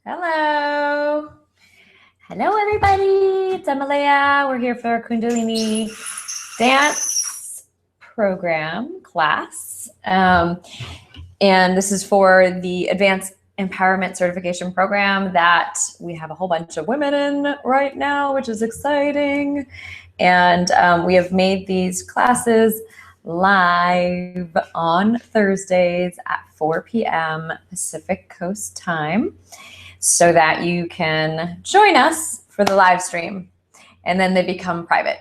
Hello. Hello, everybody. It's Emilia. We're here for our Kundalini dance program class. And this is for the Advanced Empowerment Certification Program that we have a whole bunch of women in right now, which is exciting. And we have made these classes live on Thursdays at 4 p.m. Pacific Coast time, so that you can join us for the live stream, and then they become private.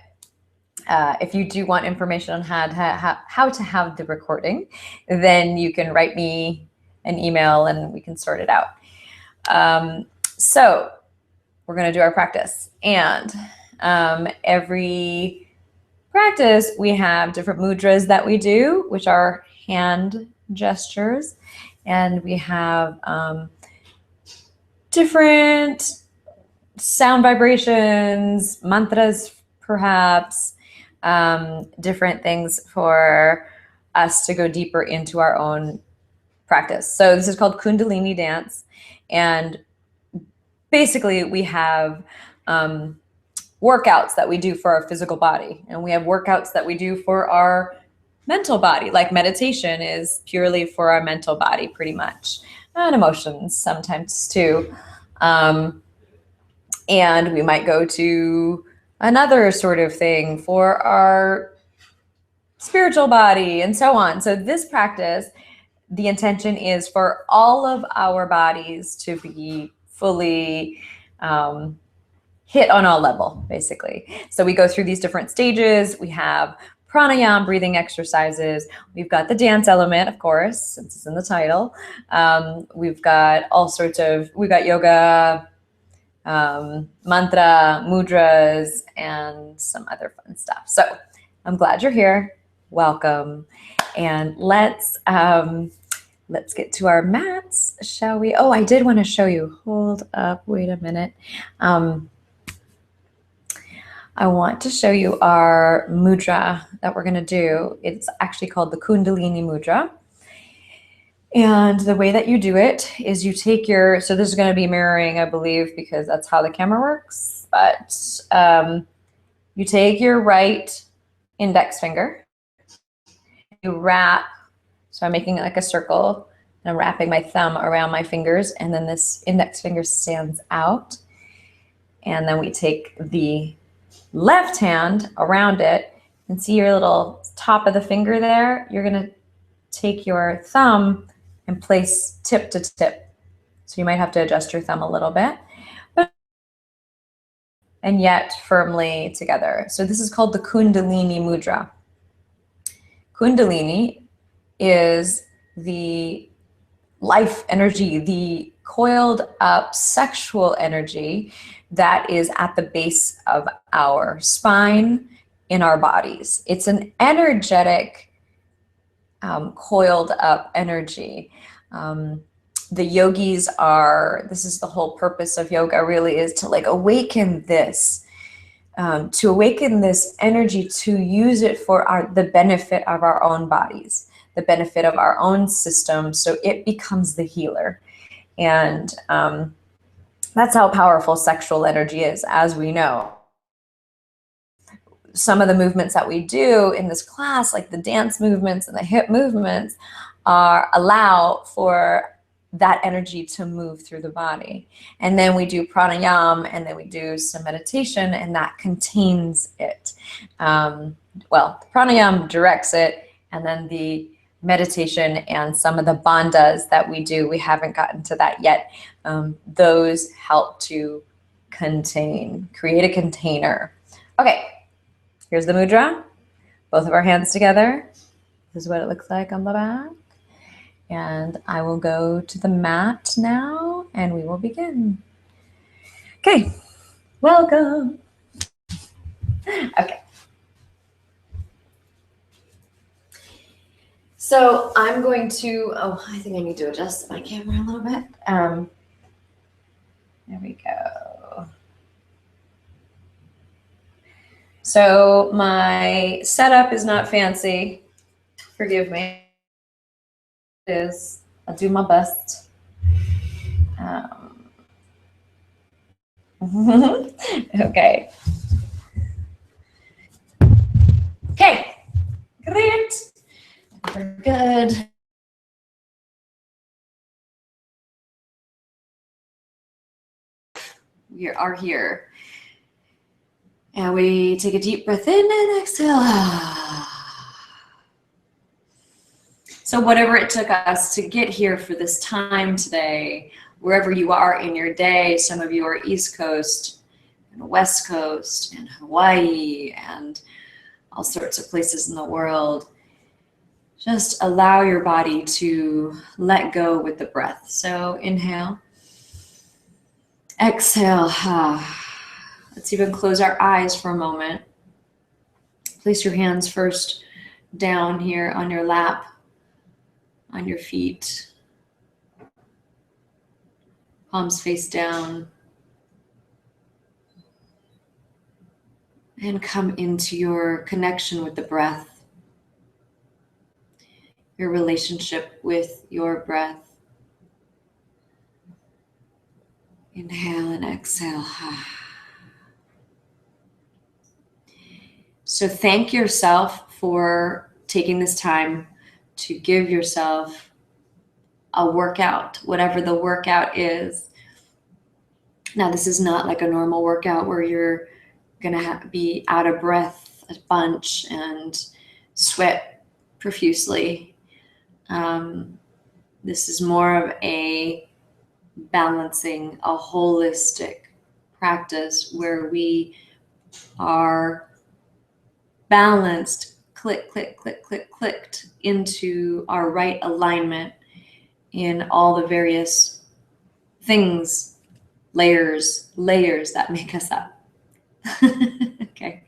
If you do want information on how to have the recording, then you can write me an email and we can sort it out. So we're going to do our practice, and every practice we have different mudras that we do, which are hand gestures, and we have different sound vibrations, mantras perhaps, different things for us to go deeper into our own practice. So this is called Kundalini dance, and basically we have workouts that we do for our physical body, and we have workouts that we do for our mental body. Like meditation is purely for our mental body pretty much, and emotions sometimes too. And we might go to another sort of thing for our spiritual body and so on. So this practice, the intention is for all of our bodies to be fully hit on all level, basically. So we go through these different stages. We have pranayama, breathing exercises. We've got the dance element, of course, since it's in the title. We've got all sorts of, we've got yoga, mantra, mudras, and some other fun stuff. So I'm glad you're here. Welcome. And let's get to our mats, shall we? Oh, I did want to show you. Hold up, wait a minute. I want to show you our mudra that we're going to do. It's actually called the Kundalini mudra. And the way that you do it is you take your, so this is going to be mirroring, I believe, because that's how the camera works. But you take your right index finger, you wrap, so I'm making like a circle, and I'm wrapping my thumb around my fingers, and then this index finger stands out. And then we take the left hand around it, and see your little top of the finger there? You're going to take your thumb and place tip to tip. So you might have to adjust your thumb a little bit, and yet firmly together. So this is called the Kundalini mudra. Kundalini is the life energy, the coiled up sexual energy that is at the base of our spine in our bodies. It's an energetic, coiled up energy. The yogis are, this is the whole purpose of yoga really, is to like awaken this, to awaken this energy, to use it for the benefit of our own bodies, the benefit of our own system, so it becomes the healer. And that's how powerful sexual energy is, as we know. Some of the movements that we do in this class, like the dance movements and the hip movements, allow for that energy to move through the body. And then we do pranayama, and then we do some meditation, and that contains it. Well, pranayama directs it, and then the meditation and some of the bandhas that we do, we haven't gotten to that yet. Those help to create a container. Okay, here's the mudra. Both of our hands together. This is what it looks like on the back. And I will go to the mat now, and we will begin. Okay, welcome. Okay. So I'm going to, I think I need to adjust my camera a little bit. There we go. So my setup is not fancy. Forgive me. It is. I'll do my best. Okay. Okay, great. We're good. We are here. And we take a deep breath in and exhale. So whatever it took us to get here for this time today, wherever you are in your day, some of you are East Coast and West Coast and Hawaii and all sorts of places in the world, just allow your body to let go with the breath. So inhale, exhale. Let's even close our eyes for a moment. Place your hands first down here on your lap, on your feet, palms face down, and come into your connection with the breath, your relationship with your breath. Inhale and exhale. So thank yourself for taking this time to give yourself a workout, whatever the workout is. Now, this is not like a normal workout where you're gonna be out of breath a bunch and sweat profusely. This is more of a balancing, a holistic practice where we are balanced, click, click, click, click, clicked into our right alignment in all the various things, layers that make us up. Okay.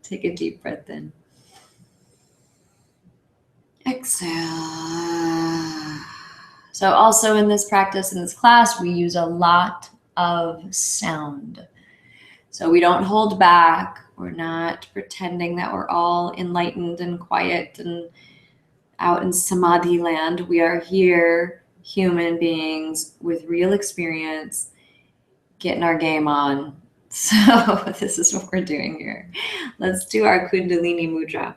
Take a deep breath in. Exhale. So also in this practice, in this class, we use a lot of sound. So we don't hold back. We're not pretending that we're all enlightened and quiet and out in samadhi land. We are here, human beings with real experience, getting our game on. So this is what we're doing here. Let's do our Kundalini Mudra.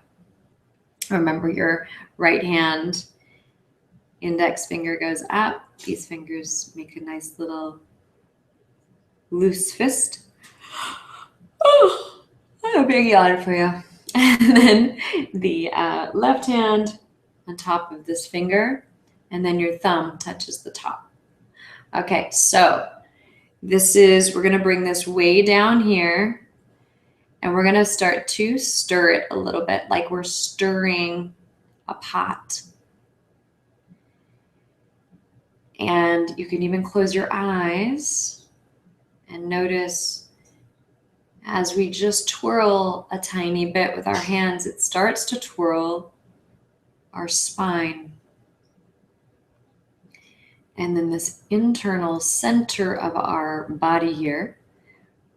Remember, your right hand index finger goes up. These fingers make a nice little loose fist. Oh, I have a big yawn for you. And then the left hand on top of this finger, and then your thumb touches the top. Okay, so we're gonna bring this way down here, and we're gonna start to stir it a little bit, like we're stirring a pot. And you can even close your eyes and notice as we just twirl a tiny bit with our hands, it starts to twirl our spine. And then this internal center of our body here,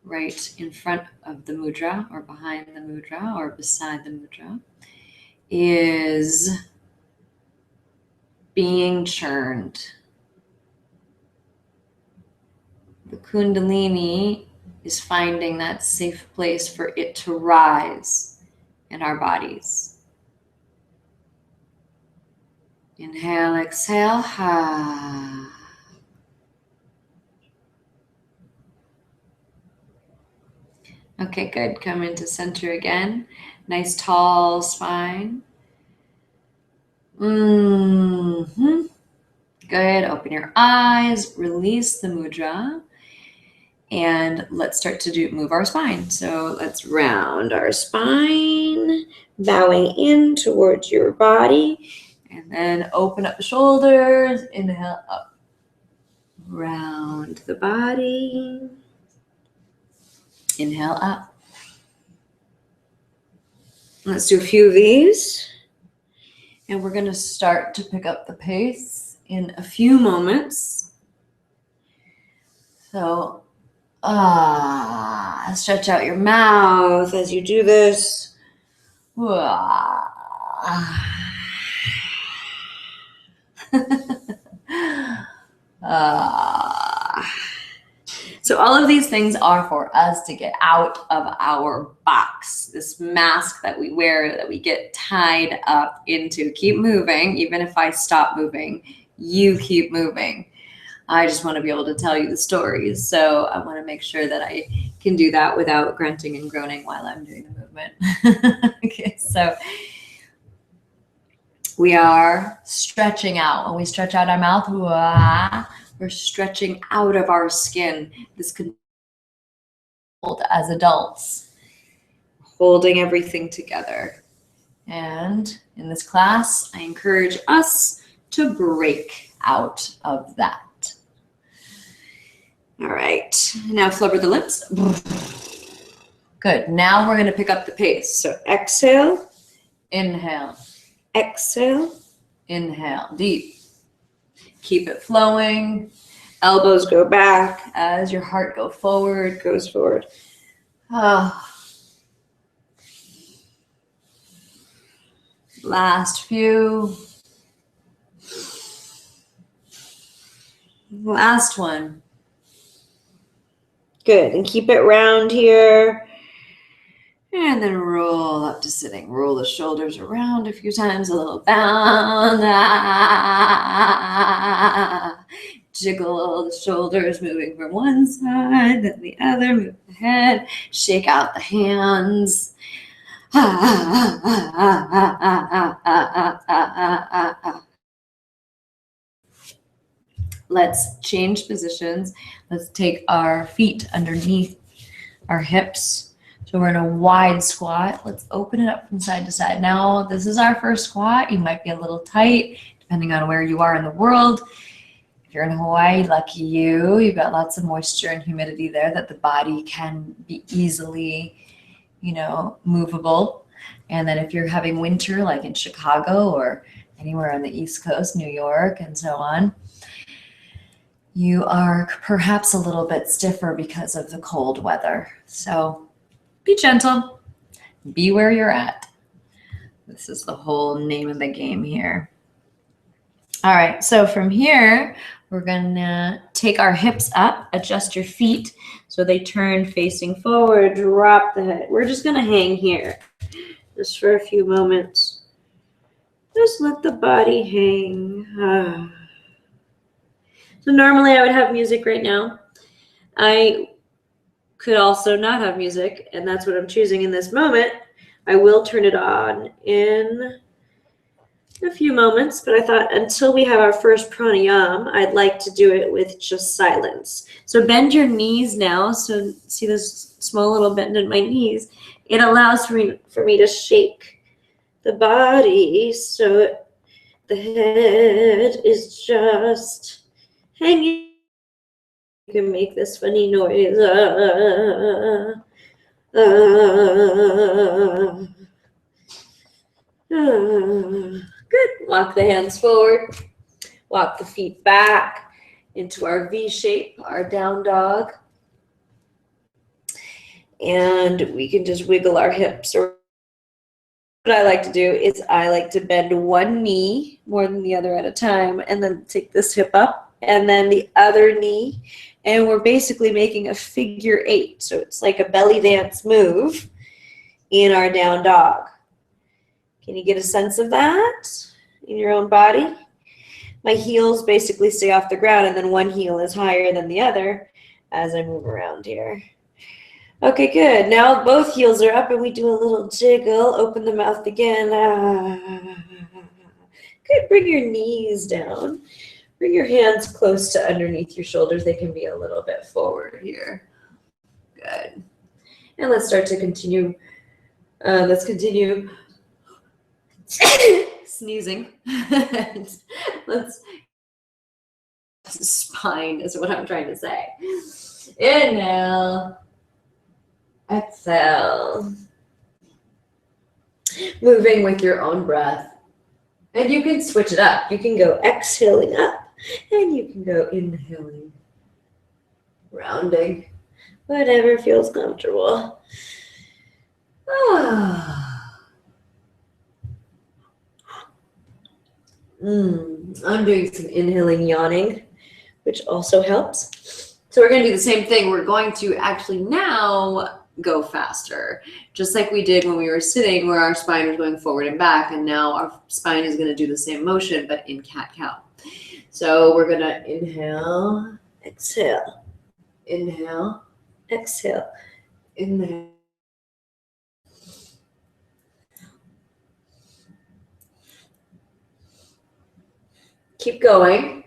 right in front of the mudra or behind the mudra or beside the mudra, is being churned. The Kundalini is finding that safe place for it to rise in our bodies. Inhale, exhale. Okay, good. Come into center again. Nice tall spine. Good. Open your eyes. Release the mudra. And let's start to move our spine. So let's round our spine, bowing in towards your body, and then open up the shoulders. Inhale up. Round the body. Inhale up. Let's do a few of these. And we're going to start to pick up the pace in a few moments. So stretch out your mouth as you do this. So all of these things are for us to get out of our box, this mask that we wear, that we get tied up into. Keep moving. Even if I stop moving, you keep moving. I just want to be able to tell you the stories. So I want to make sure that I can do that without grunting and groaning while I'm doing the movement. Okay, so we are stretching out. When we stretch out our mouth, we're stretching out of our skin. This can hold as adults, holding everything together. And in this class, I encourage us to break out of that. All right, now flubber the lips. Good, now we're gonna pick up the pace. So exhale, inhale, exhale, inhale, deep. Keep it flowing. Elbows go back as your heart goes forward. Last few. Last one. Good, and keep it round here. And then roll up to sitting. Roll the shoulders around a few times, a little bound. Jiggle the shoulders, moving from one side, then the other. Move the head, shake out the hands. Let's change positions. Let's take our feet underneath our hips. So we're in a wide squat. Let's open it up from side to side. Now, this is our first squat. You might be a little tight, depending on where you are in the world. If you're in Hawaii, lucky you. You've got lots of moisture and humidity there that the body can be easily, movable. And then if you're having winter, like in Chicago or anywhere on the East Coast, New York, and so on, you are perhaps a little bit stiffer because of the cold weather. So be gentle, be where you're at. This is the whole name of the game here. All right, so from here, we're gonna take our hips up, adjust your feet so they turn facing forward, drop the head. We're just gonna hang here just for a few moments. Just let the body hang. So normally I would have music right now. I could also not have music, and that's what I'm choosing in this moment. I will turn it on in a few moments, but I thought until we have our first pranayama, I'd like to do it with just silence. So bend your knees now. So see this small little bend in my knees? It allows for me to shake the body so the head is just hanging. You can make this funny noise. Good. Walk the hands forward. Walk the feet back into our V shape, our down dog. And we can just wiggle our hips. What I like to do is I like to bend one knee more than the other at a time, and then take this hip up, and then the other knee. And we're basically making a figure 8. So it's like a belly dance move in our down dog. Can you get a sense of that in your own body? My heels basically stay off the ground, and then one heel is higher than the other as I move around here. Okay, good. Now both heels are up, and we do a little jiggle. Open the mouth again. Good. Bring your knees down. Bring your hands close to underneath your shoulders. They can be a little bit forward here. Good. And let's start to continue. Let's continue sneezing. Let's. Spine is what I'm trying to say. Inhale. Exhale. Moving with your own breath. And you can switch it up. You can go exhaling up, and you can go inhaling, rounding, whatever feels comfortable. I'm doing some inhaling, yawning, which also helps. So we're going to do the same thing. We're going to actually now go faster, just like we did when we were sitting, where our spine was going forward and back, and now our spine is going to do the same motion, but in cat-cow. So we're going to inhale, exhale, inhale, exhale, inhale. Keep going.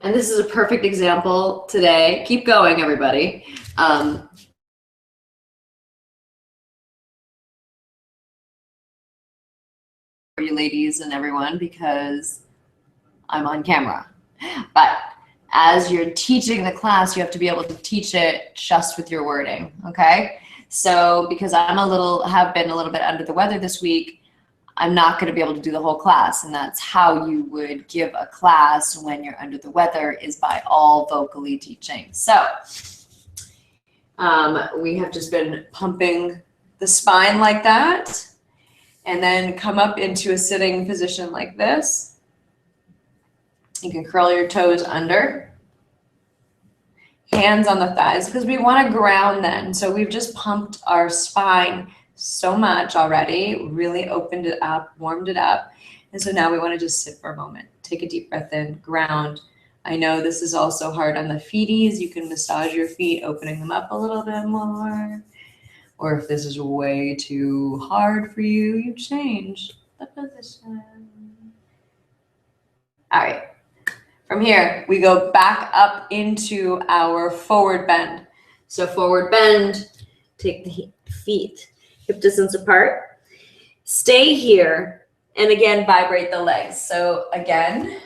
And this is a perfect example today. Keep going, everybody. For you ladies and everyone, because I'm on camera. But as you're teaching the class, you have to be able to teach it just with your wording, okay? So because have been a little bit under the weather this week, I'm not going to be able to do the whole class, and that's how you would give a class when you're under the weather, is by all vocally teaching. So we have just been pumping the spine like that, and then come up into a sitting position like this. You can curl your toes under, hands on the thighs, because we want to ground then. So we've just pumped our spine so much already, really opened it up, warmed it up. And so now we want to just sit for a moment. Take a deep breath in, ground. I know this is also hard on the feeties. You can massage your feet, opening them up a little bit more. Or if this is way too hard for you, you change the position. All right. From here, we go back up into our forward bend. So forward bend, take the feet hip distance apart. Stay here, and again, vibrate the legs. So again,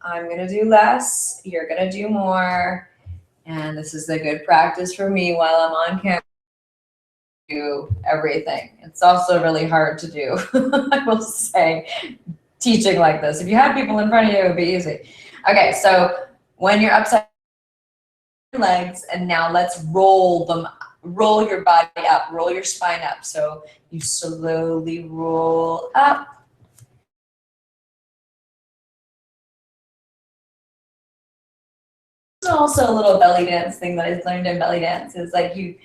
I'm gonna do less, you're gonna do more, and this is a good practice for me while I'm on camera. Do everything. It's also really hard to do, I will say, teaching like this. If you had people in front of you, it would be easy. Okay, so when you're upside your legs, and now let's roll them, roll your body up, roll your spine up. So you slowly roll up. Also a little belly dance thing that I learned in belly dance is like you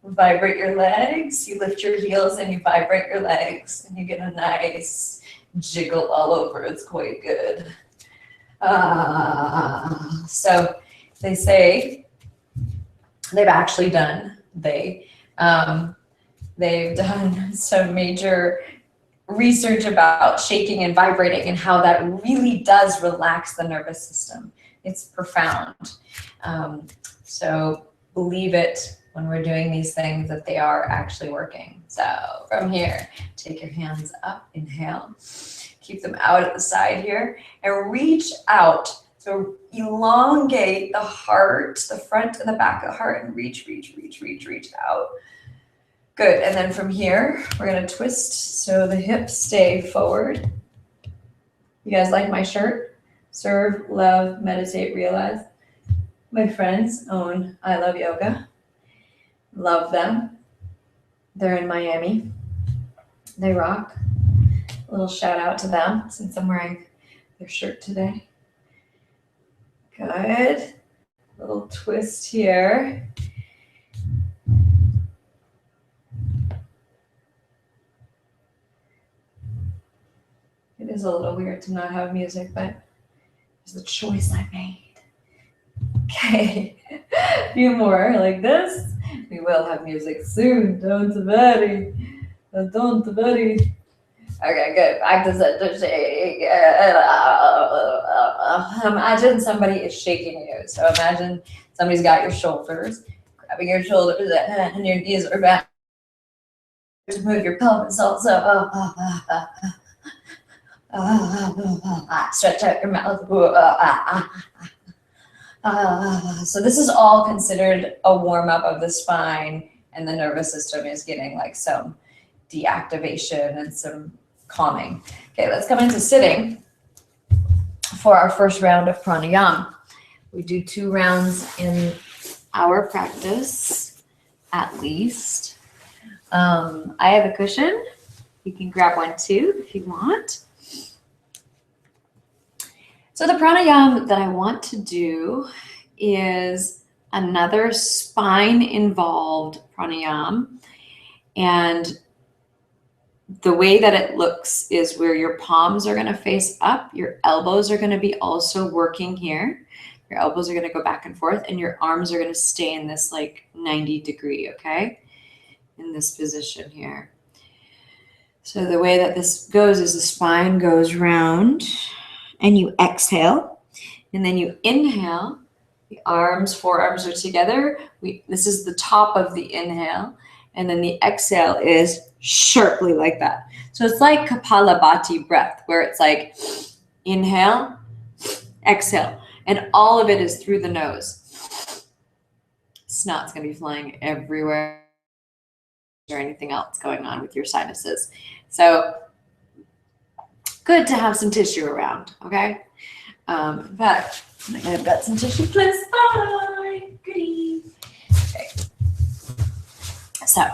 vibrate your legs, you lift your heels and you vibrate your legs, and you get a nice jiggle all over. It's quite good. So they say they've actually done, they've done some major research about shaking and vibrating and how that really does relax the nervous system. It's profound. So believe it when we're doing these things that they are actually working. So from here, take your hands up, inhale, keep them out at the side here, and reach out. So elongate the heart, the front and the back of the heart, and reach out. Good, and then from here, we're gonna twist so the hips stay forward. You guys like my shirt? Serve, love, meditate, realize. My friends own I Love Yoga. Love them. They're in Miami. They rock. A little shout out to them since I'm wearing their shirt today. Good. Little twist here. It is a little weird to not have music, but it's the choice I made. Okay, a few more like this. We will have music soon. Don't worry. Don't worry. Okay, good. Back to the shake. Imagine somebody is shaking you. So imagine somebody's got your shoulders, grabbing your shoulders, and your knees are back. Just move your pelvis also. Stretch out your mouth. So this is all considered a warm-up of the spine, and the nervous system is getting like some deactivation and some calming. Okay, let's come into sitting for our first round of pranayama. We do 2 rounds in our practice, at least. I have a cushion. You can grab one too if you want. So the pranayama that I want to do is another spine involved pranayama. And the way that it looks is where your palms are going to face up, your elbows are going to be also working here. Your elbows are going to go back and forth, and your arms are going to stay in this like 90 degree, okay? In this position here. So the way that this goes is the spine goes round, and you exhale, and then you inhale. The arms, forearms are together. This is the top of the inhale, and then the exhale is sharply like that. So it's like Kapalabhati breath, where it's like inhale, exhale, and all of it is through the nose. Snot's gonna be flying everywhere or anything else going on with your sinuses. So good to have some tissue around, okay? In fact, I've got some tissue close by. Goodie. Okay. So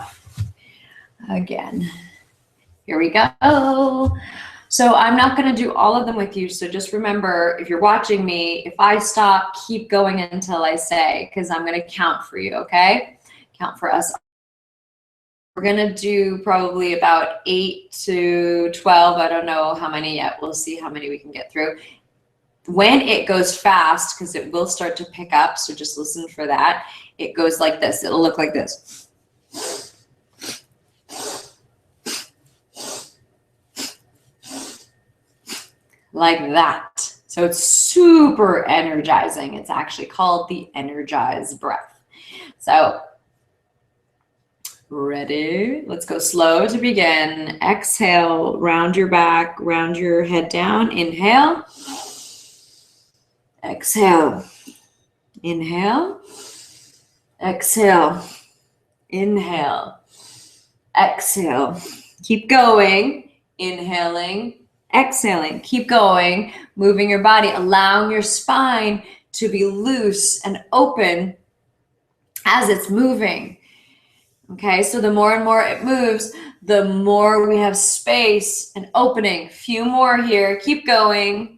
again, here we go. So I'm not going to do all of them with you. So just remember, if you're watching me, if I stop, keep going until I say, because I'm going to count for you, okay? Count for us. We're going to do probably about 8 to 12. I don't know how many yet. We'll see how many we can get through. When it goes fast, because it will start to pick up, so just listen for that. It goes like this. It'll look like this. Like that. So it's super energizing. It's actually called the energized breath. So ready? Let's go slow to begin. Exhale, round your back, round your head down. Inhale. Exhale. Inhale. Exhale. Inhale. Exhale. Keep going. Inhaling. Exhaling. Keep going. Moving your body. Allowing your spine to be loose and open as it's moving. Okay, so the more and more it moves, the more we have space and opening. A few more here. Keep going.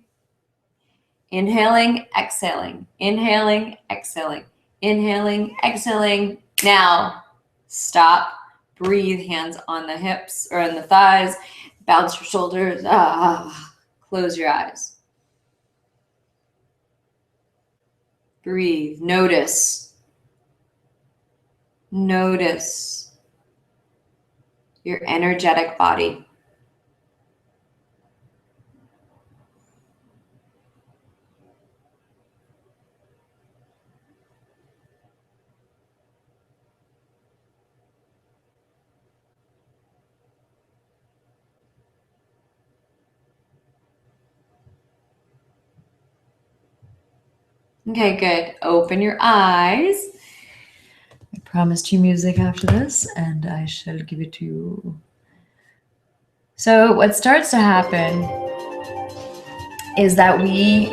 Inhaling, exhaling. Inhaling, exhaling. Inhaling, exhaling. Now, stop. Breathe. Hands on the hips or on the thighs. Bounce your shoulders. Close your eyes. Breathe. Notice. Notice your energetic body. Okay, good. Open your eyes. I promised you music after this, and I shall give it to you. So what starts to happen is that we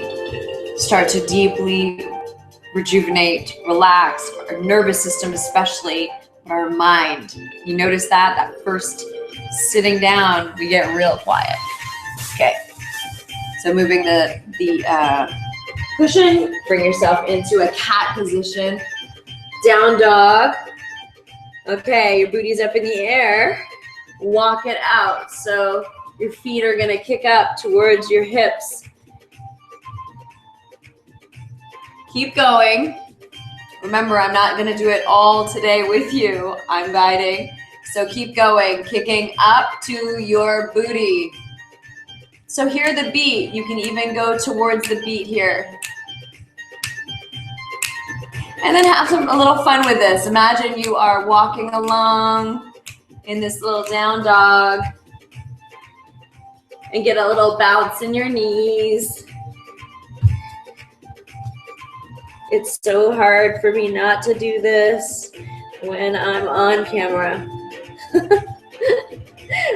start to deeply rejuvenate, relax, our nervous system especially, our mind. You notice that first sitting down, we get real quiet. Okay, so moving the cushion, bring yourself into a cat position, down dog. Okay, your booty's up in the air. Walk it out. So your feet are gonna kick up towards your hips. Keep going. Remember, I'm not gonna do it all today with you. I'm guiding. So keep going, kicking up to your booty. So hear the beat. You can even go towards the beat here. And then have a little fun with this. Imagine you are walking along in this little down dog and get a little bounce in your knees. It's so hard for me not to do this when I'm on camera.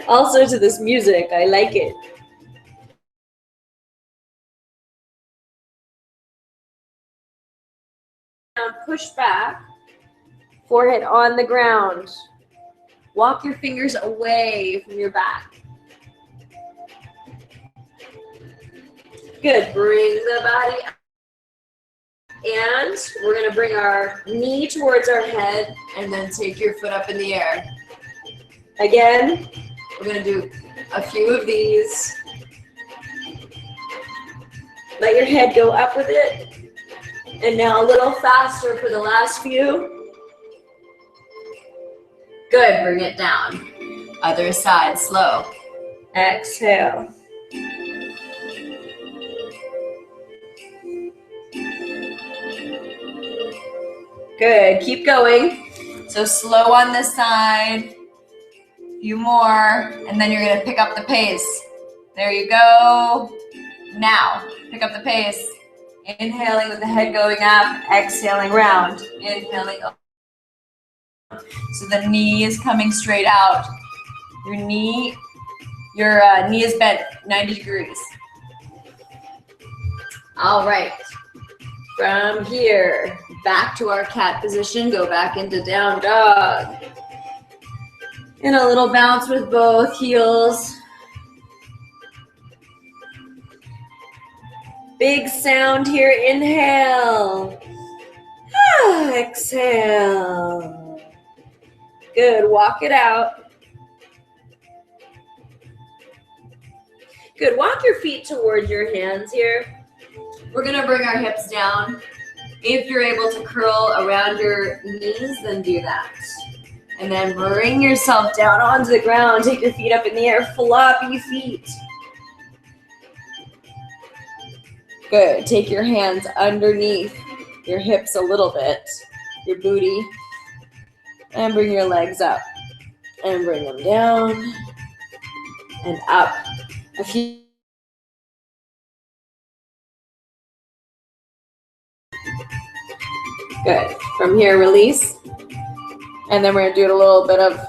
Also to this music, I like it. Push back, forehead on the ground. Walk your fingers away from your back. Good. Bring the body up. And we're going to bring our knee towards our head and then take your foot up in the air. Again, we're going to do a few of these. Let your head go up with it. And now a little faster for the last few. Good. Bring it down. Other side, slow. Exhale. Good. Keep going. So slow on this side. A few more. And then you're going to pick up the pace. There you go. Now, pick up the pace. Inhaling with the head going up. Exhaling round. Inhaling up. So the knee is coming straight out. Your knee is bent 90 degrees. All right. From here, back to our cat position. Go back into down dog. And a little bounce with both heels. Big sound here. Inhale. Exhale. Good. Walk it out. Good. Walk your feet towards your hands here. We're going to bring our hips down. If you're able to curl around your knees, then do that. And then bring yourself down onto the ground. Take your feet up in the air. Floppy feet. Good. Take your hands underneath your hips a little bit, your booty, and bring your legs up. And bring them down and up. A few. Good. From here, release. And then we're going to do a little bit of,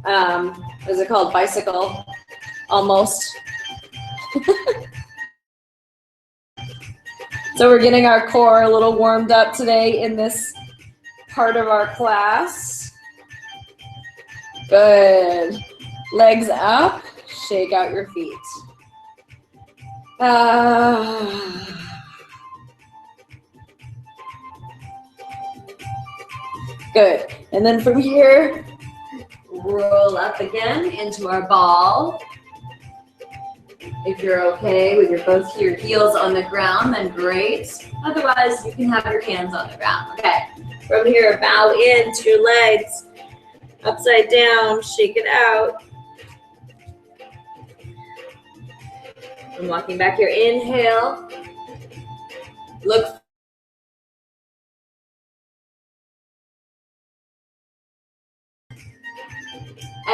what is it called? Bicycle. Almost. So we're getting our core a little warmed up today in this part of our class. Good. Legs up. Shake out your feet. Good. And then from here, roll up again into our ball. If you're okay with both your heels on the ground, then great. Otherwise, you can have your hands on the ground. Okay. From here, bow into your legs. Upside down, shake it out. And walking back here, inhale. Look.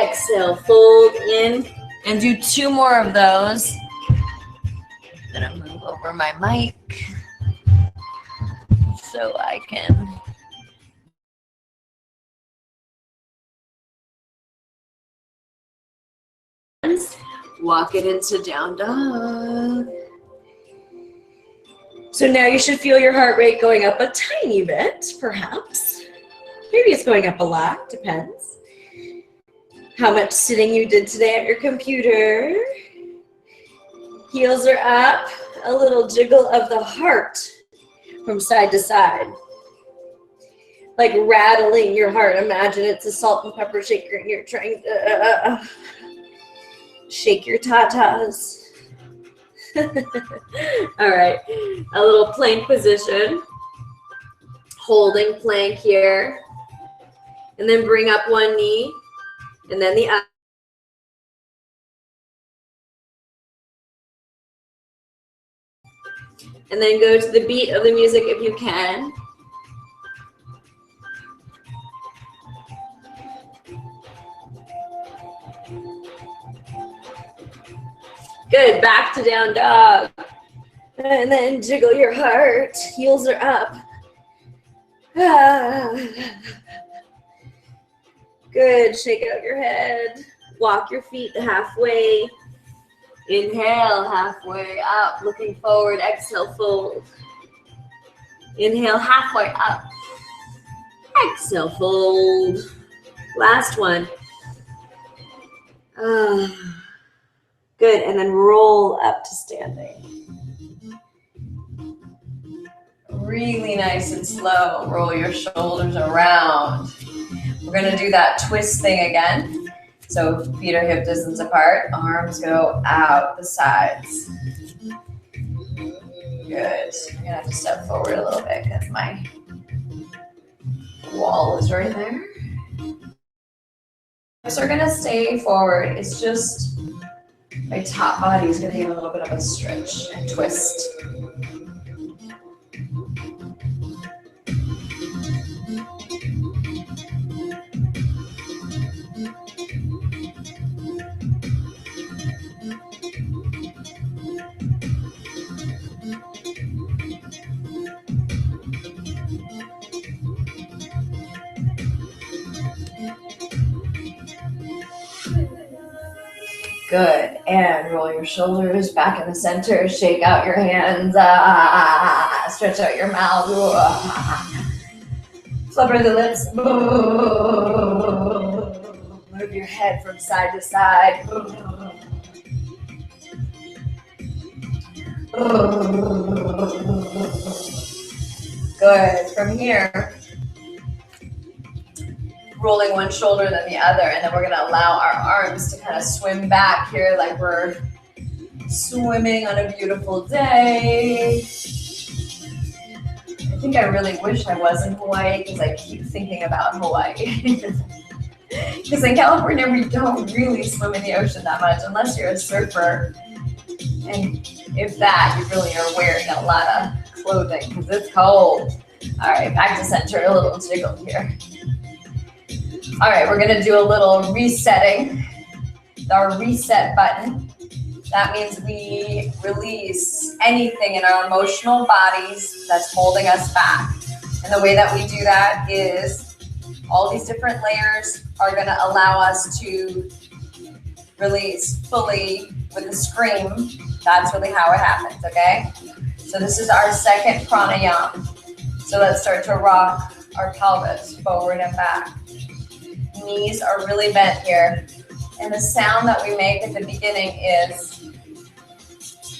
Exhale, fold in, and do 2 more of those. I'm gonna move over my mic so I can. Walk it into down dog. So now you should feel your heart rate going up a tiny bit, perhaps. Maybe it's going up a lot, depends. How much sitting you did today at your computer. Heels are up. A little jiggle of the heart from side to side. Like rattling your heart. Imagine it's a salt and pepper shaker and you're trying to shake your tatas. All right. A little plank position. Holding plank here. And then bring up one knee. And then the other. And then go to the beat of the music if you can. Good, back to down dog. And then jiggle your heart. Heels are up. Good, shake out your head. Walk your feet halfway. Inhale, halfway up, looking forward. Exhale, fold. Inhale, halfway up. Exhale, fold. Last one. Good, and then roll up to standing. Really nice and slow. Roll your shoulders around. We're gonna do that twist thing again. So feet are hip distance apart, arms go out the sides. Good. I'm gonna have to step forward a little bit because my wall is right there. So we're gonna stay forward. It's just my top body is gonna get a little bit of a stretch and twist. Good, and roll your shoulders back in the center, shake out your hands, stretch out your mouth, flubber the lips, move your head from side to side. Good, from here, rolling one shoulder then the other, and then we're gonna allow our arms to kind of swim back here like we're swimming on a beautiful day. I think I really wish I was in Hawaii because I keep thinking about Hawaii. Because in California, we don't really swim in the ocean that much unless you're a surfer. And if that, you really are wearing a lot of clothing because it's cold. All right, back to center, a little jiggle here. All right, we're gonna do a little resetting, our reset button. That means we release anything in our emotional bodies that's holding us back. And the way that we do that is all these different layers are gonna allow us to release fully with a scream. That's really how it happens, okay? So this is our second pranayama. So let's start to rock our pelvis forward and back. Knees are really bent here. And the sound that we make at the beginning is,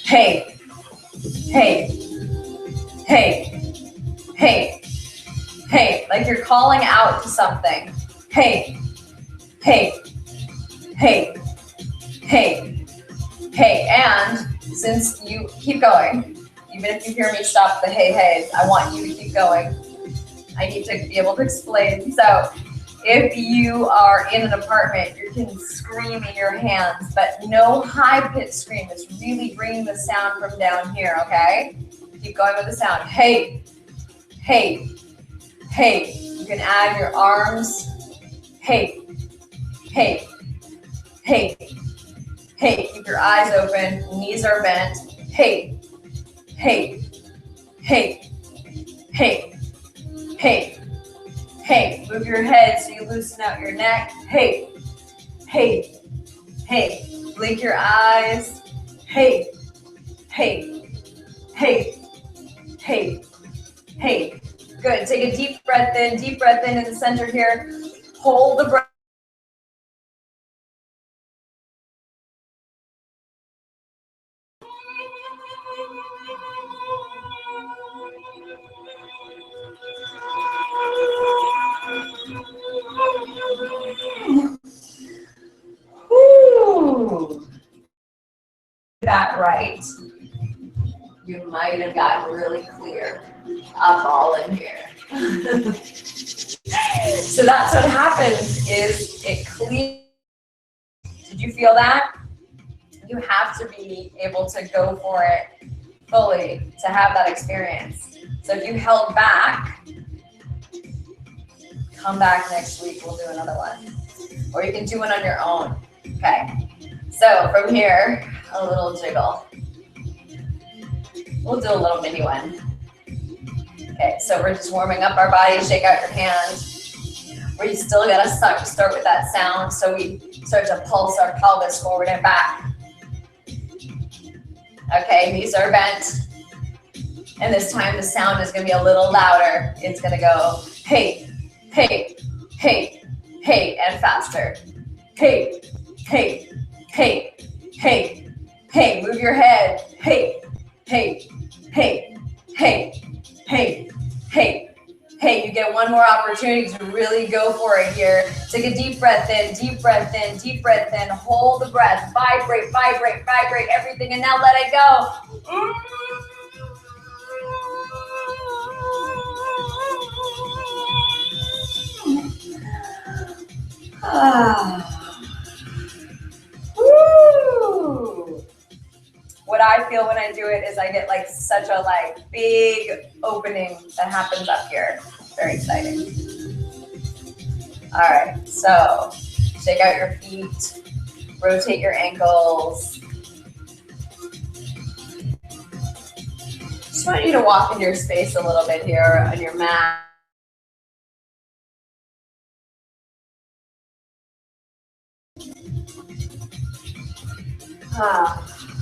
hey, hey, hey, hey, hey, like you're calling out to something. Hey, hey, hey, hey, hey. And since you keep going, even if you hear me stop the hey, hey, I want you to keep going. I need to be able to explain. So if you are in an apartment, you can scream in your hands, but no high-pitched scream. It's really bringing the sound from down here, okay? Keep going with the sound. Hey, hey, hey. You can add your arms. Hey, hey, hey, hey. Keep your eyes open. Knees are bent. Hey, hey, hey, hey, hey. Hey, move your head so you loosen out your neck. Hey, hey, hey. Blink your eyes. Hey, hey, hey, hey, hey. Good. Take a deep breath in the center here. Hold the breath. Woo. That right. You might have gotten really clear up all in here. So that's what happens is it clears. Did you feel that? You have to be able to go for it fully to have that experience. So if you held back, come back next week, we'll do another one. Or you can do one on your own. Okay, so from here, a little jiggle. We'll do a little mini one. Okay, so we're just warming up our body, shake out your hands. We're still gonna start with that sound, so we start to pulse our pelvis forward and back. Okay, knees are bent. And this time the sound is gonna be a little louder. It's gonna go, hey, hey, hey, hey, and faster. Hey, hey, hey, hey, hey, move your head. Hey, hey, hey, hey, hey, hey. Hey, you get one more opportunity to really go for it here. Take a deep breath in, deep breath in, deep breath in. Hold the breath. Vibrate, vibrate, vibrate everything, and now let it go. Woo! What I feel when I do it is I get like such a like big opening that happens up here. Very exciting. All right, so shake out your feet, rotate your ankles. Just want you to walk into your space a little bit here on your mat.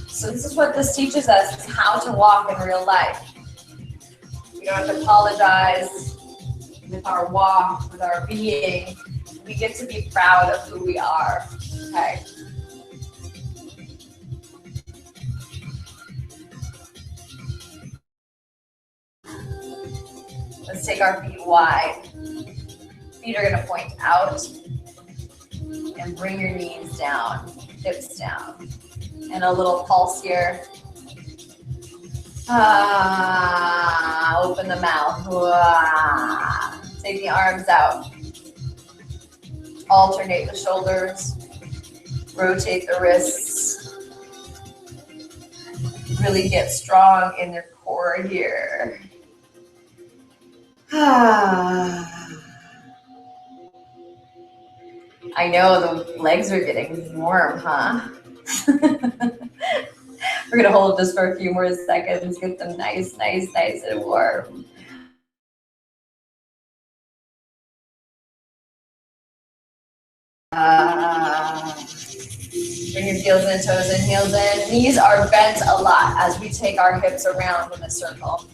So this is what this teaches us, is how to walk in real life. We don't have to apologize with our walk, with our being. We get to be proud of who we are, okay? Let's take our feet wide. Feet are gonna point out and bring your knees down, hips down. And a little pulse here. Open the mouth. Take the arms out. Alternate the shoulders. Rotate the wrists. Really get strong in your core here. I know the legs are getting warm, huh? We're gonna hold this for a few more seconds, get them nice and warm. Bring your heels in, toes in, heels in. Knees are bent a lot as we take our hips around in a circle.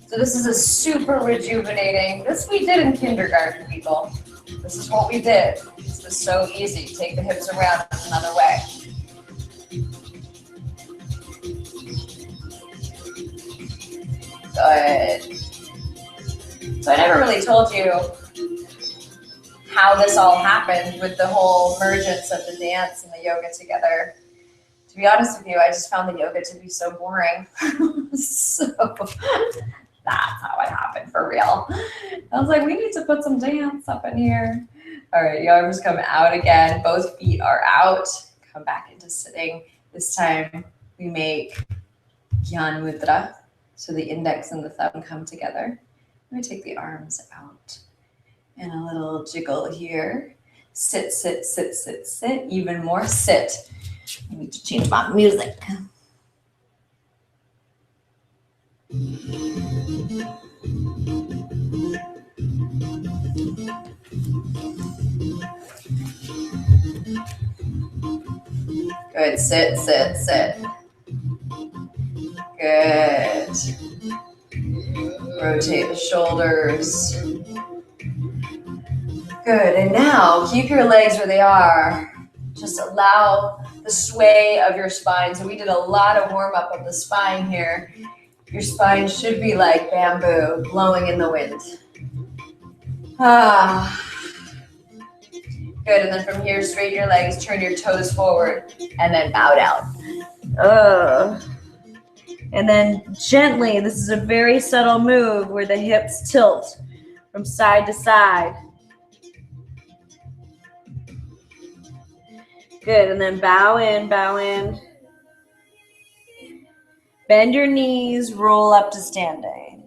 So this is a super rejuvenating, this we did in kindergarten, people. This is what we did. This was so easy. Take the hips around another way. Good. So I never really told you how this all happened with the whole mergence of the dance and the yoga together. To be honest with you, I just found the yoga to be so boring. So that's how it happened for real. I was like, we need to put some dance up in here. All right, your arms come out again. Both feet are out. Come back into sitting. This time we make Gyan Mudra. So the index and the thumb come together. We take the arms out. And a little jiggle here. Sit, sit, sit, sit, sit. Even more sit. I need to change my music. Good. Sit, sit, sit. Good. Rotate the shoulders. Good. And now keep your legs where they are. Just allow the sway of your spine. So we did a lot of warm up of the spine here. Your spine should be like bamboo blowing in the wind. Good. And then from here, straighten your legs, turn your toes forward, and then bow down. And then gently, this is a very subtle move where the hips tilt from side to side. Good, and then bow in, bow in. Bend your knees, roll up to standing.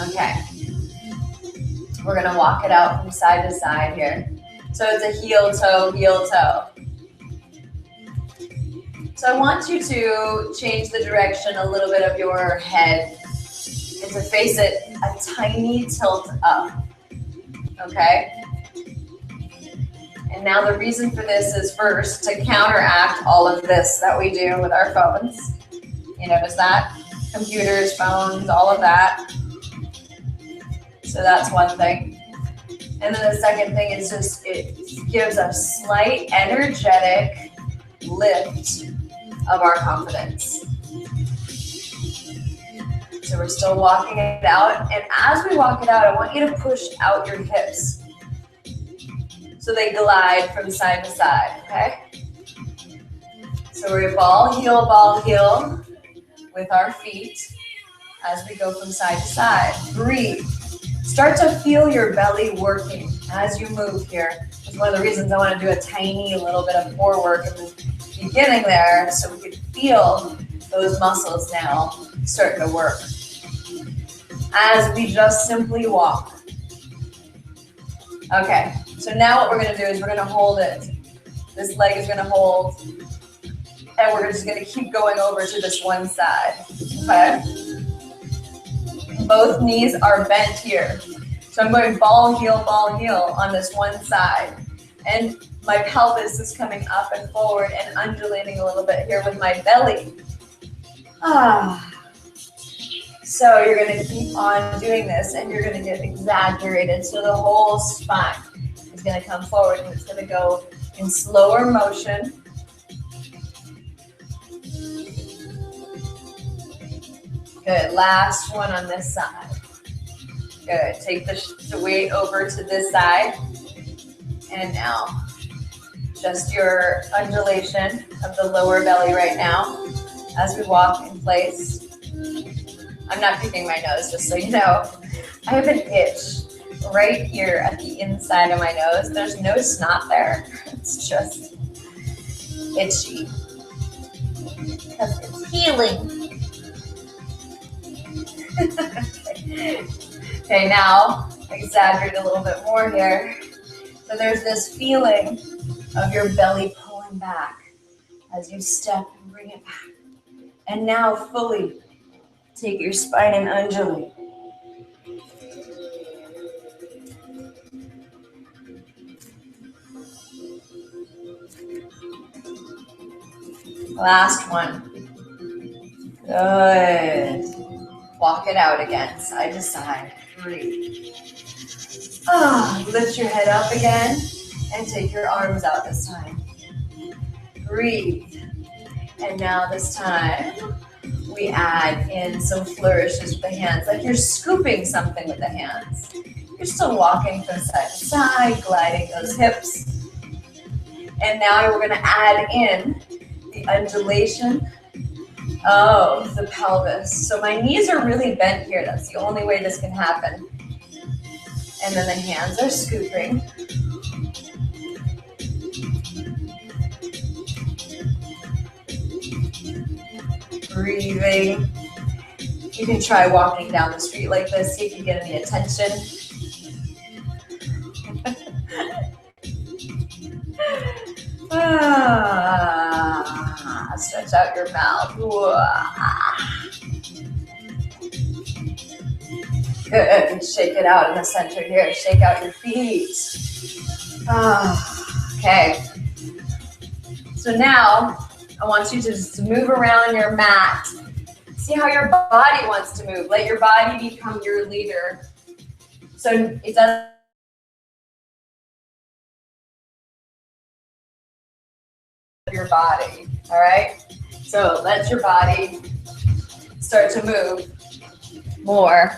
Okay. We're gonna walk it out from side to side here. So it's a heel toe, heel toe. So I want you to change the direction a little bit of your head and to face it a tiny tilt up, okay? And now the reason for this is first to counteract all of this that we do with our phones. You notice that? Computers, phones, all of that. So that's one thing. And then the second thing is just it gives a slight energetic lift of our confidence. So we're still walking it out. And as we walk it out, I want you to push out your hips so they glide from side to side, okay? So we're ball, heel with our feet as we go from side to side. Breathe. Start to feel your belly working as you move here. It's one of the reasons I want to do a tiny little bit of core work in the beginning there so we can feel those muscles now starting to work. As we just simply walk. Okay, so now what we're going to do is we're going to hold it. This leg is going to hold. And we're just going to keep going over to this one side. Okay? Both knees are bent here. So I'm going ball, heel on this one side. And my pelvis is coming up and forward and undulating a little bit here with my belly. So you're going to keep on doing this and you're going to get exaggerated. So the whole spine is going to come forward and it's going to go in slower motion. Good. Last one on this side. Good. Take the weight over to this side. And now, just your undulation of the lower belly right now as we walk in place. I'm not picking my nose, just so you know. I have an itch right here at the inside of my nose. There's no snot there. It's just itchy. Because it's healing. Okay, now exaggerate a little bit more here. So there's this feeling of your belly pulling back as you step and bring it back. And now fully take your spine and undulate. Last one. Good. Walk it out again, side to side. Breathe. Lift your head up again and take your arms out this time. Breathe. And now this time, we add in some flourishes with the hands, like you're scooping something with the hands. You're still walking from side to side, gliding those hips. And now we're going to add in the undulation of the pelvis. So my knees are really bent here. That's the only way this can happen. And then the hands are scooping. Breathing. You can try walking down the street like this, see if you get any attention. Stretch out your mouth. Good. Shake it out in the center here. Shake out your feet. Okay. So now I want you to just move around your mat. See how your body wants to move. Let your body become your leader. So it doesn't your body, all right? So let your body start to move more.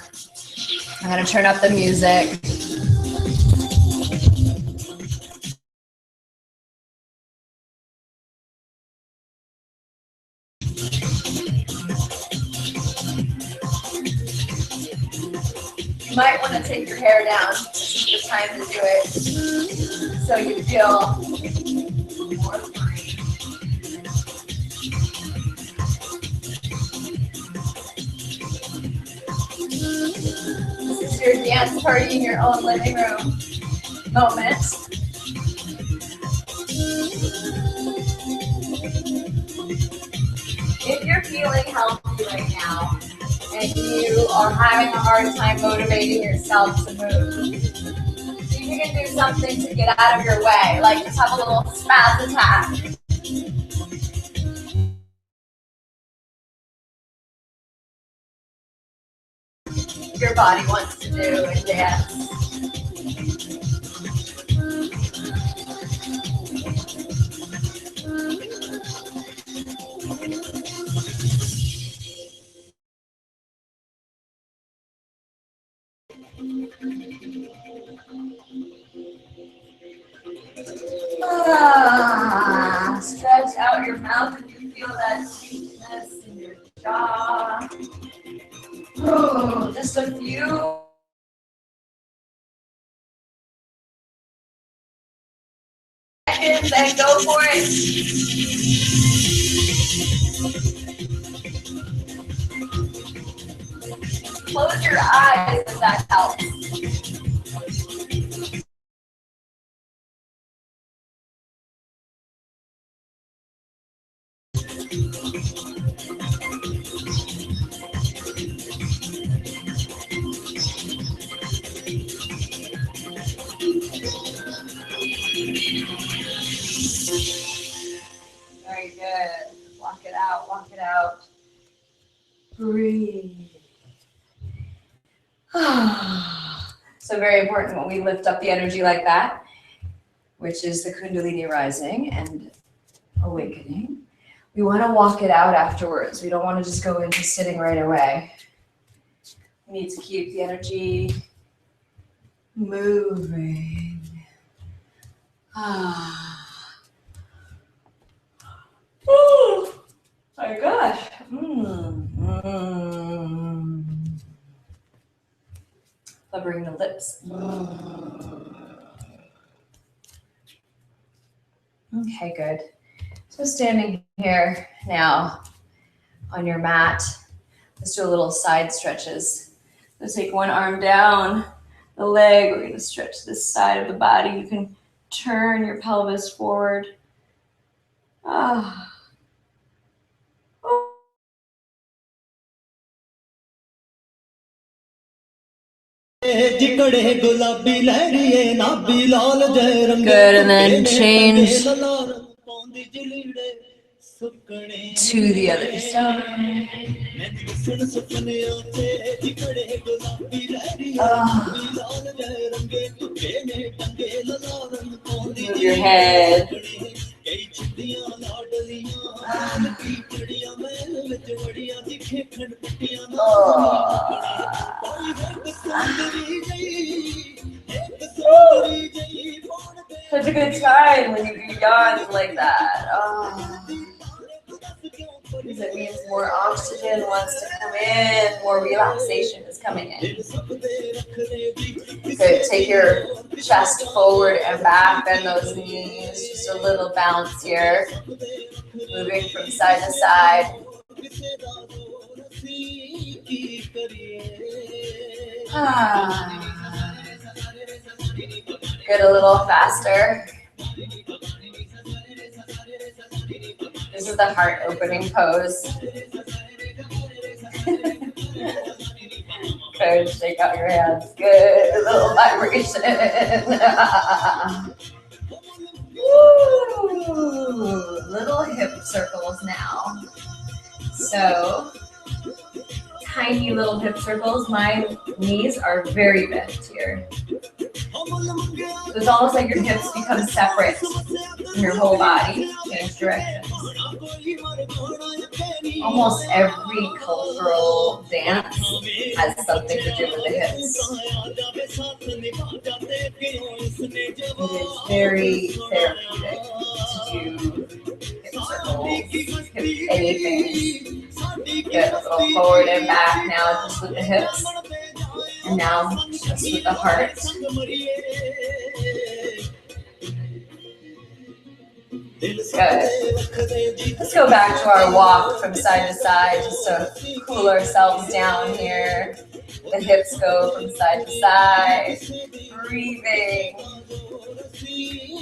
I'm gonna turn up the music. You might want to take your hair down. This is the time to do it so you feel more free. This is your dance party in your own living room moment. If you're feeling healthy right now and you are having a hard time motivating yourself to move, see if you can do something to get out of your way, like just have a little spaz attack. Your body. body wants to do and dance. Stretch out your mouth if you feel that sweetness in your jaw. Just a few. Seconds and go for it. Close your eyes if that helps. Very good. Walk it out, walk it out. Breathe. So very important when we lift up the energy like that, which is the Kundalini rising and awakening. We want to walk it out afterwards. We don't want to just go into sitting right away. We need to keep the energy moving. Oh my gosh. Covering the lips. Okay, good. So standing here now on your mat, let's do a little side stretches. Let's take one arm down the leg. We're going to stretch this side of the body. You can turn your pelvis forward. Good, and then change to the other side. Move your head. Such a good time when you do yawns like that. Because it means more oxygen wants to come in, more relaxation is coming in. Good. Take your chest forward and back, bend those knees. Just a little bounce here. Moving from side to side. Good, a little faster. This is the heart opening pose. Good, shake out your hands. Good, a little vibration. Woo! Little hip circles now. So, tiny little hip circles. My knees are very bent here. So it's almost like your hips become separate from your whole body. Change directions. Almost every cultural dance has something to do with the hips. It is very therapeutic to do hip circles, hip anything. Good, a little forward and back now, just with the hips. And now, just with the heart. Good. Let's go back to our walk from side to side just to cool ourselves down here. The hips go from side to side. Breathing.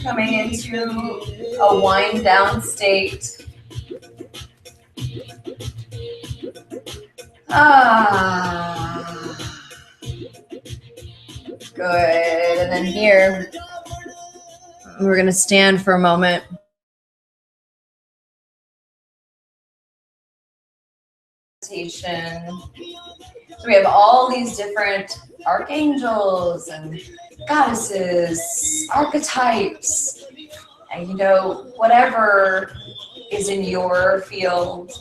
Coming into a wind down state. Good. And then here, we're going to stand for a moment. So we have all these different archangels and goddesses, archetypes, and you know, whatever is in your field,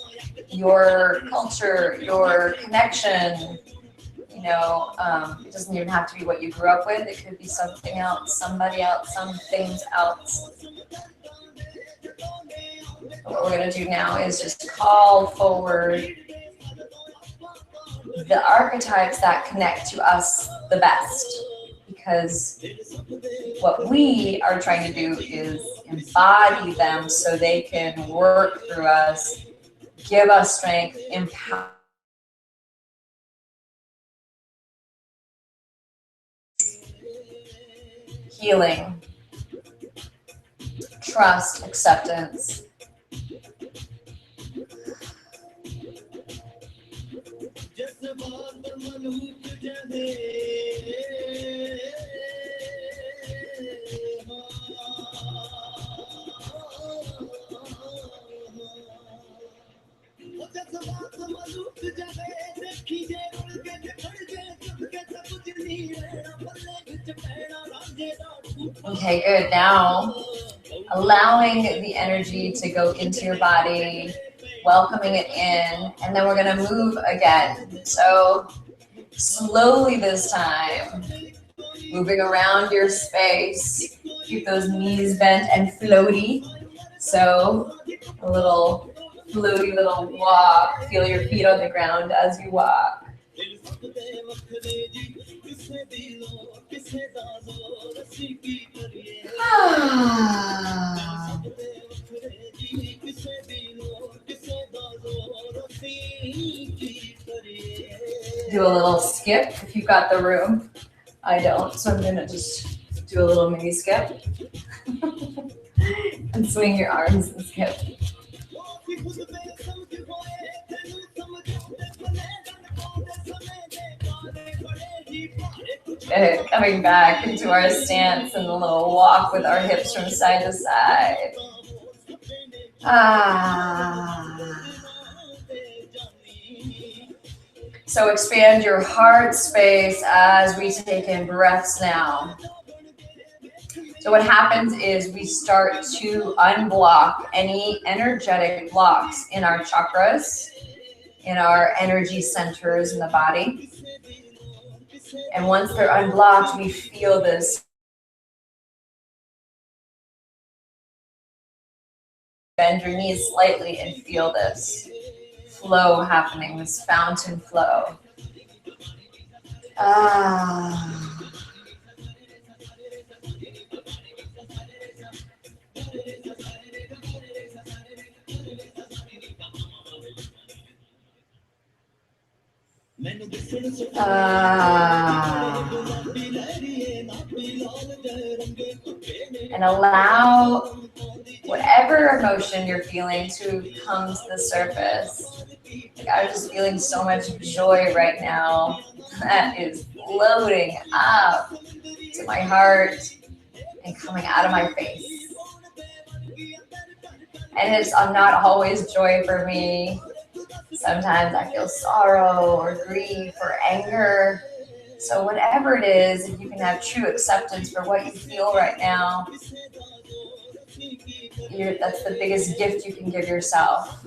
your culture, your connection. You know, it doesn't even have to be what you grew up with. It could be something else, somebody else, some things else. What we're going to do now is just call forward the archetypes that connect to us the best, because what we are trying to do is embody them so they can work through us, give us strength, empower, healing, trust, acceptance. Okay, good. Now, allowing the energy to go into your body, welcoming it in, and then we're going to move again. So slowly this time, moving around your space. Keep those knees bent and floaty. So a little floaty little walk. Feel your feet on the ground as you walk. Do a little skip if you've got the room. I don't, so I'm gonna just do a little mini skip. And swing your arms and skip. Good. Coming back into our stance and a little walk with our hips from side to side. So expand your heart space as we take in breaths now. So what happens is we start to unblock any energetic blocks in our chakras, in our energy centers in the body. And once they're unblocked, we feel this. Bend your knees slightly and feel this flow happening, this fountain flow. And allow whatever emotion you're feeling to come to the surface. Like I'm just feeling so much joy right now that is floating up to my heart and coming out of my face. And it's not always joy for me. Sometimes I feel sorrow or grief or anger. So whatever it is, if you can have true acceptance for what you feel right now, that's the biggest gift you can give yourself.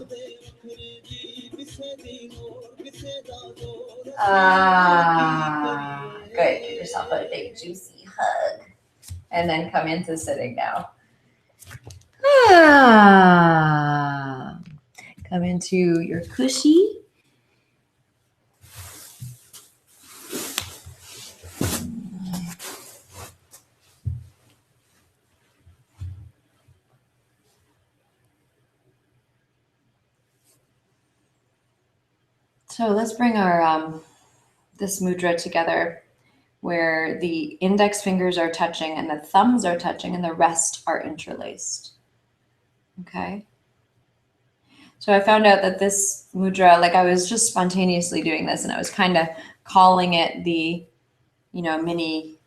Good. Give yourself a big juicy hug. And then come into sitting now. Come into your cushy. So let's bring our this mudra together, where the index fingers are touching and the thumbs are touching and the rest are interlaced. Okay. So I found out that this mudra, like I was just spontaneously doing this and I was kind of calling it the, mini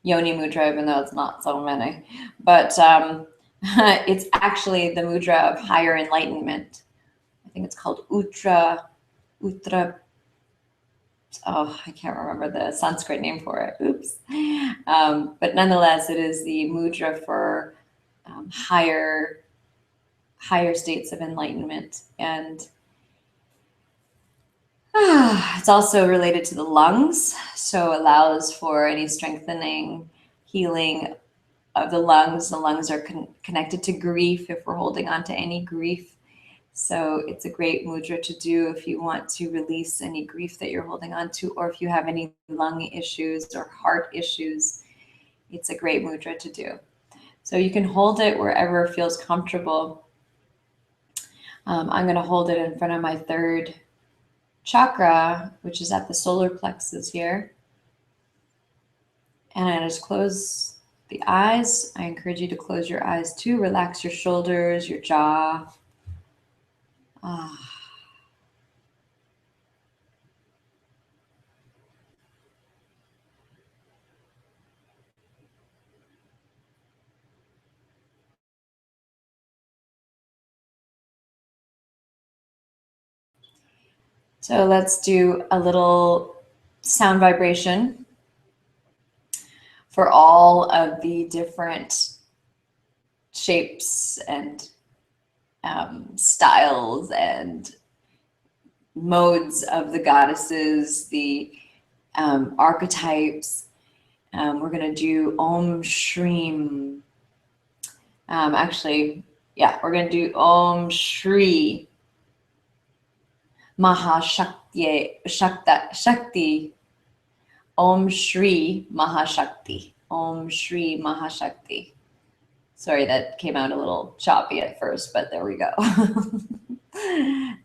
yoni mudra, even though it's not so many, but it's actually the mudra of higher enlightenment. I think it's called Uttra oh, I can't remember the Sanskrit name for it. Oops. But nonetheless, it is the mudra for higher states of enlightenment. And it's also related to the lungs, so allows for any strengthening, healing of the lungs. The lungs are connected to grief if we're holding on to any grief. So it's a great mudra to do if you want to release any grief that you're holding on to, or if you have any lung issues or heart issues, it's a great mudra to do. So you can hold it wherever feels comfortable. I'm going to hold it in front of my third chakra, which is at the solar plexus here. And I just close the eyes. I encourage you to close your eyes too. Relax your shoulders, your jaw. So let's do a little sound vibration for all of the different shapes and styles and modes of the goddesses, the archetypes. We're going to do Om Shreem. We're going to do Om Shri Mahashakti, Shakti. Om Shri Mahashakti. Om Shri Mahashakti. Sorry, that came out a little choppy at first, but there we go.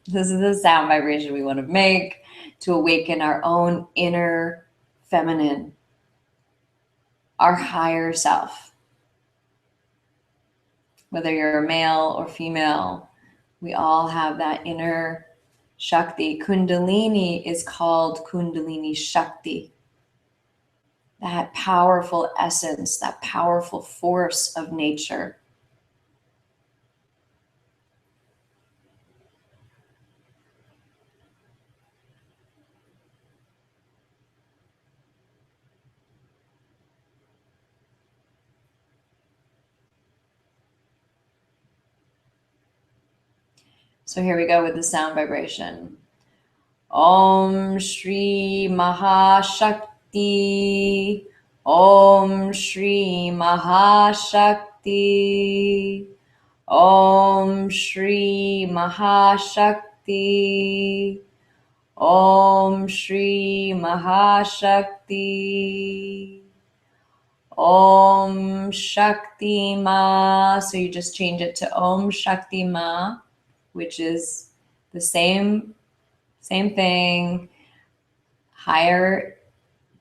This is the sound vibration we want to make to awaken our own inner feminine, our higher self. Whether you're a male or female, we all have that inner Shakti. Kundalini is called Kundalini Shakti. That powerful essence, that powerful force of nature. So here we go with the sound vibration. Om Shri Mahashakti. Om Shri Mahashakti. Om Shri Mahashakti. Om Shri Mahashakti. Om Shakti Ma. So you just change it to Om Shakti Ma, which is the same thing, higher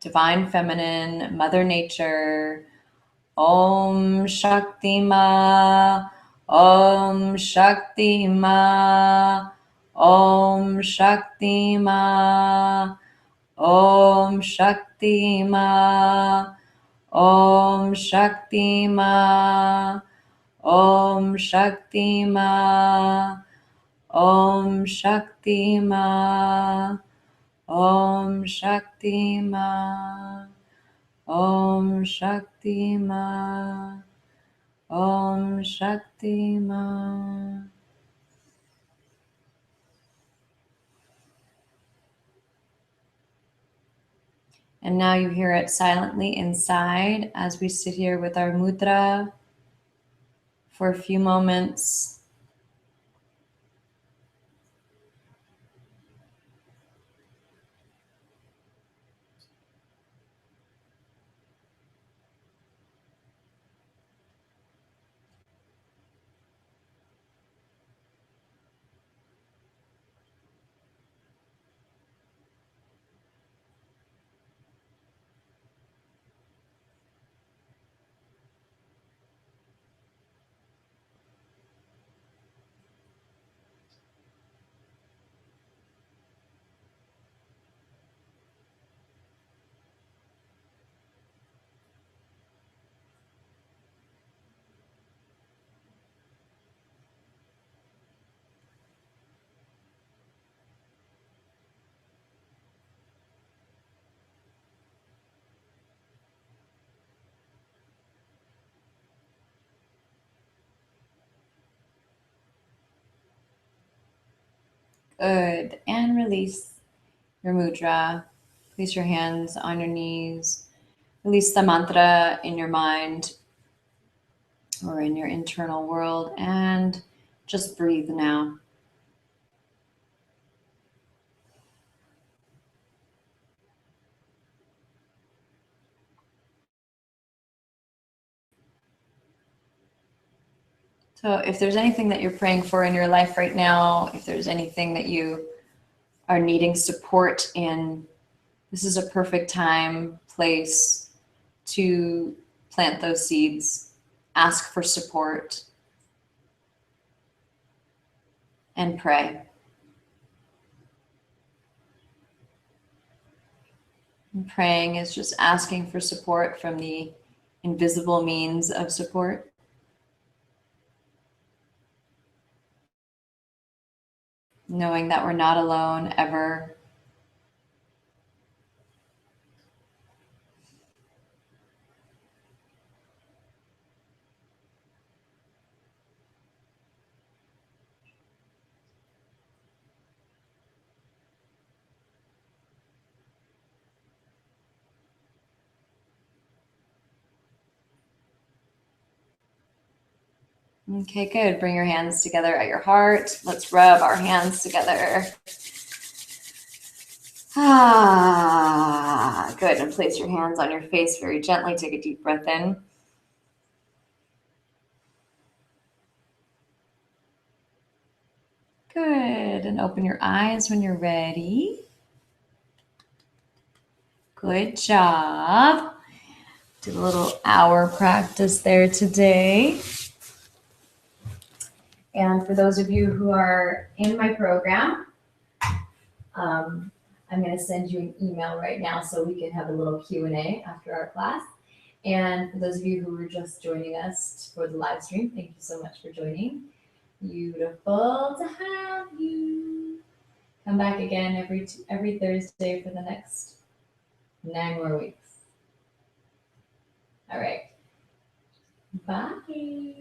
divine feminine, mother nature. Om Shakti Ma, Om Shakti Ma, Om Shakti Ma, Om Shakti Ma, Om Shakti Ma, Om Shakti Ma, Om Shakti Ma, Om Shakti Ma, Om Shakti Ma, Om Shakti Ma. And now you hear it silently inside as we sit here with our mudra for a few moments. Good. And release your mudra. Place your hands on your knees. Release the mantra in your mind or in your internal world and just breathe now. So if there's anything that you're praying for in your life right now, if there's anything that you are needing support in, this is a perfect time, place to plant those seeds, ask for support, and pray. And praying is just asking for support from the invisible means of support. Knowing that we're not alone ever. Okay, good. Bring your hands together at your heart. Let's rub our hands together. Ah, good. And place your hands on your face very gently. Take a deep breath in. Good. And open your eyes when you're ready. Good job. Did a little hour practice there today. And for those of you who are in my program, I'm going to send you an email right now so we can have a little Q&A after our class. And for those of you who are just joining us for the live stream, thank you so much for joining. Beautiful to have you. Come back again every Thursday for the next 9 more weeks. All right. Bye.